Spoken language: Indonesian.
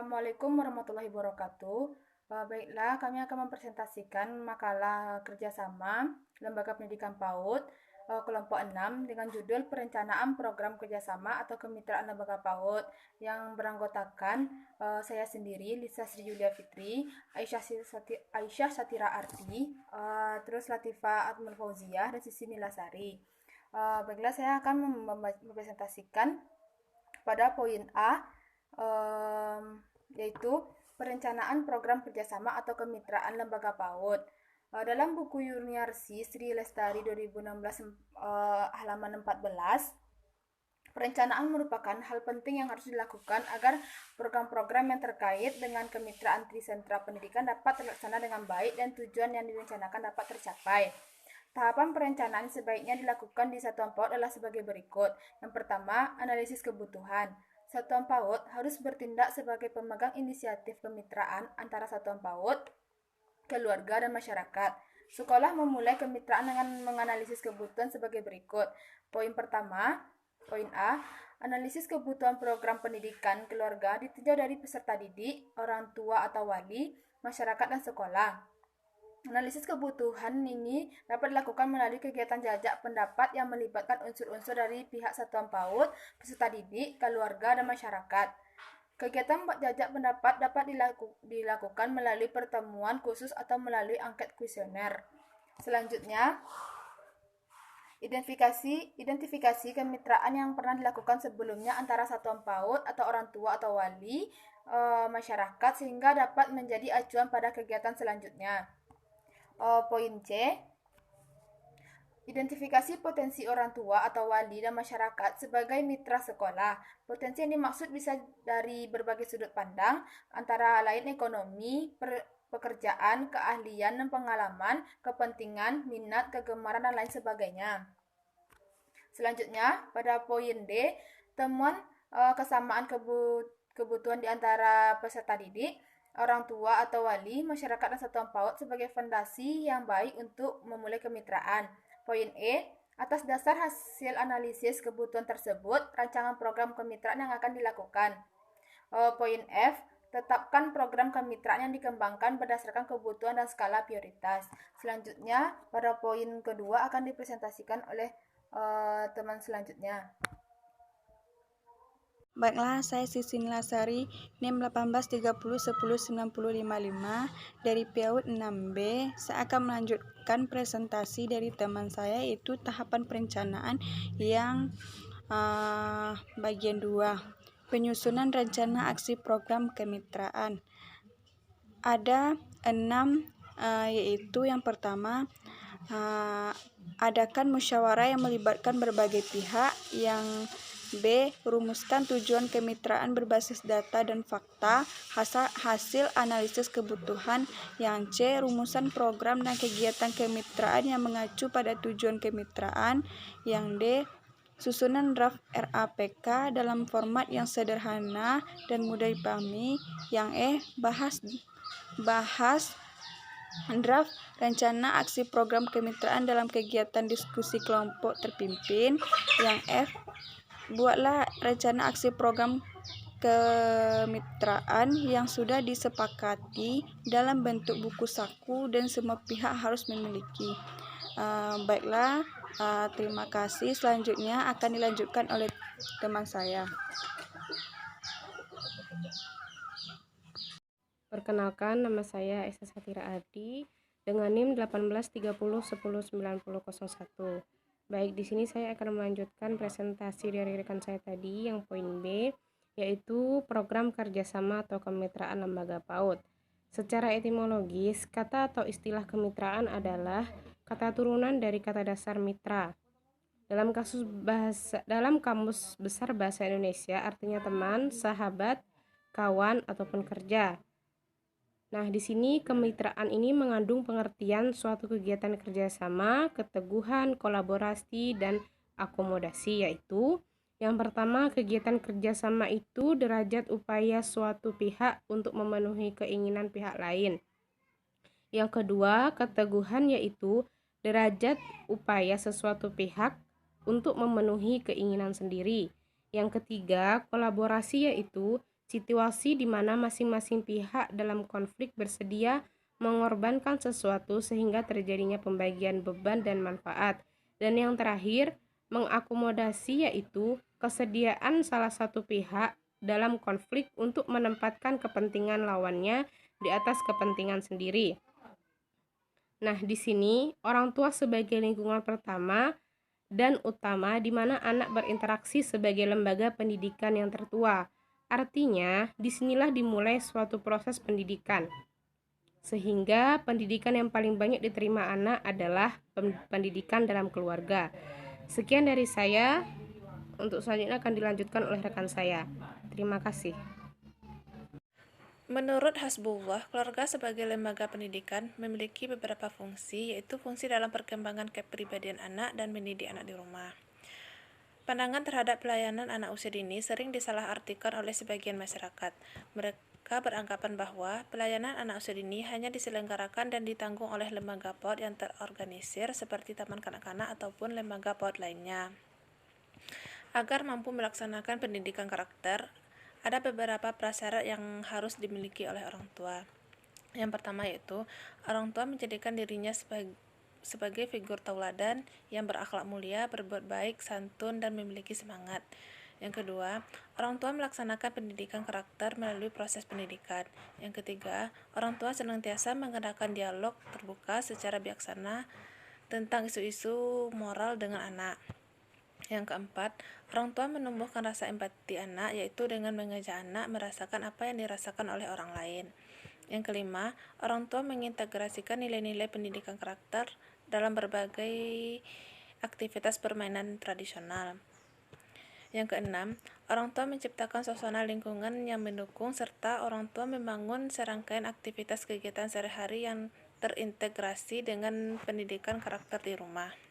Assalamualaikum warahmatullahi wabarakatuh. Baiklah, kami akan mempresentasikan makalah kerjasama Lembaga Pendidikan PAUD kelompok 6 dengan judul Perencanaan Program Kerjasama atau Kemitraan Lembaga PAUD yang beranggotakan saya sendiri, Lisa Sri Yulia Fitri, Aisyah Satira Arti, terus Latifah Atmul Fauziah, dan Sisi Nilasari. Baiklah, saya akan mempresentasikan pada poin A, yaitu perencanaan program kerjasama atau kemitraan lembaga PAUD. Dalam buku Yuniarsi Sri Lestari 2016 halaman 14, perencanaan merupakan hal penting yang harus dilakukan agar program-program yang terkait dengan kemitraan Trisentra Pendidikan dapat terlaksana dengan baik dan tujuan yang direncanakan dapat tercapai. Tahapan perencanaan sebaiknya dilakukan di satuan PAUD adalah sebagai berikut. Yang pertama, analisis kebutuhan. Satuan PAUD harus bertindak sebagai pemegang inisiatif kemitraan antara satuan PAUD, keluarga, dan masyarakat. Sekolah memulai kemitraan dengan menganalisis kebutuhan sebagai berikut. Poin pertama, poin A, analisis kebutuhan program pendidikan keluarga ditinjau dari peserta didik, orang tua atau wali, masyarakat, dan sekolah. Analisis kebutuhan ini dapat dilakukan melalui kegiatan jajak pendapat yang melibatkan unsur-unsur dari pihak satuan PAUD, peserta didik, keluarga, dan masyarakat. Kegiatan jajak pendapat dapat dilakukan melalui pertemuan khusus atau melalui angket kuesioner. Selanjutnya, identifikasi kemitraan yang pernah dilakukan sebelumnya antara satuan PAUD atau orang tua atau wali masyarakat sehingga dapat menjadi acuan pada kegiatan selanjutnya. Poin C, identifikasi potensi orang tua atau wali dan masyarakat sebagai mitra sekolah. Potensi yang dimaksud bisa dari berbagai sudut pandang, antara lain ekonomi, pekerjaan, keahlian dan pengalaman, kepentingan, minat, kegemaran, dan lain sebagainya. Selanjutnya, pada poin D, temuan kesamaan kebutuhan di antara peserta didik, orang tua atau wali, masyarakat, dan satuan PAUD sebagai fondasi yang baik untuk memulai kemitraan. Poin E, atas dasar hasil analisis kebutuhan tersebut, rancangan program kemitraan yang akan dilakukan. Poin F, tetapkan program kemitraan yang dikembangkan berdasarkan kebutuhan dan skala prioritas. Selanjutnya, pada poin kedua akan dipresentasikan oleh teman selanjutnya. Baiklah, saya Sisi Nilasari, NIM 1830109055 dari PAUD 6B. Saya akan melanjutkan presentasi dari teman saya, yaitu tahapan perencanaan yang bagian 2, penyusunan rencana aksi program kemitraan. Ada 6, yaitu yang pertama, adakan musyawarah yang melibatkan berbagai pihak. Yang B, rumuskan tujuan kemitraan berbasis data dan fakta hasil analisis kebutuhan. Yang C, rumusan program dan kegiatan kemitraan yang mengacu pada tujuan kemitraan. Yang D, susunan draft RAPK dalam format yang sederhana dan mudah dipahami. Yang E, bahas draft rencana aksi program kemitraan dalam kegiatan diskusi kelompok terpimpin. Yang F, buatlah rencana aksi program kemitraan yang sudah disepakati dalam bentuk buku saku dan semua pihak harus memiliki. Baiklah, terima kasih. Selanjutnya akan dilanjutkan oleh teman saya. Perkenalkan, nama saya Aisyah Satira Arti dengan NIM 1830109001. Baik, di sini saya akan melanjutkan presentasi dari rekan saya tadi yang poin B, yaitu program kerjasama atau kemitraan lembaga PAUD. Secara etimologis, kata atau istilah kemitraan adalah kata turunan dari kata dasar mitra. Dalam Kamus Besar Bahasa Indonesia, artinya teman, sahabat, kawan, ataupun kerja. Nah, di sini kemitraan ini mengandung pengertian suatu kegiatan kerjasama, keteguhan, kolaborasi, dan akomodasi, yaitu yang pertama, kegiatan kerjasama itu derajat upaya suatu pihak untuk memenuhi keinginan pihak lain. Yang kedua, keteguhan yaitu derajat upaya sesuatu pihak untuk memenuhi keinginan sendiri. Yang ketiga, kolaborasi yaitu situasi di mana masing-masing pihak dalam konflik bersedia mengorbankan sesuatu sehingga terjadinya pembagian beban dan manfaat. Dan yang terakhir, mengakomodasi, yaitu kesediaan salah satu pihak dalam konflik untuk menempatkan kepentingan lawannya di atas kepentingan sendiri. Nah, di sini orang tua sebagai lingkungan pertama dan utama di mana anak berinteraksi sebagai lembaga pendidikan yang tertua. Artinya, disinilah dimulai suatu proses pendidikan. Sehingga pendidikan yang paling banyak diterima anak adalah pendidikan dalam keluarga. Sekian dari saya, untuk selanjutnya akan dilanjutkan oleh rekan saya. Terima kasih. Menurut Hasbullah, keluarga sebagai lembaga pendidikan memiliki beberapa fungsi, yaitu fungsi dalam perkembangan kepribadian anak dan mendidik anak di rumah. Pandangan terhadap pelayanan anak usia dini sering disalahartikan oleh sebagian masyarakat. Mereka beranggapan bahwa pelayanan anak usia dini hanya diselenggarakan dan ditanggung oleh lembaga PAUD yang terorganisir seperti taman kanak-kanak ataupun lembaga PAUD lainnya. Agar mampu melaksanakan pendidikan karakter, ada beberapa prasyarat yang harus dimiliki oleh orang tua. Yang pertama yaitu, orang tua menjadikan dirinya sebagai figur tauladan yang berakhlak mulia, berbuat baik, santun, dan memiliki semangat. Yang kedua, orang tua melaksanakan pendidikan karakter melalui proses pendidikan. Yang ketiga, orang tua senantiasa mengadakan dialog terbuka secara bijaksana tentang isu-isu moral dengan anak. Yang keempat, orang tua menumbuhkan rasa empati anak, yaitu dengan mengajak anak merasakan apa yang dirasakan oleh orang lain. Yang kelima, orang tua mengintegrasikan nilai-nilai pendidikan karakter dalam berbagai aktivitas permainan tradisional. Yang keenam, orang tua menciptakan suasana lingkungan yang mendukung, serta orang tua membangun serangkaian aktivitas kegiatan sehari-hari yang terintegrasi dengan pendidikan karakter di rumah.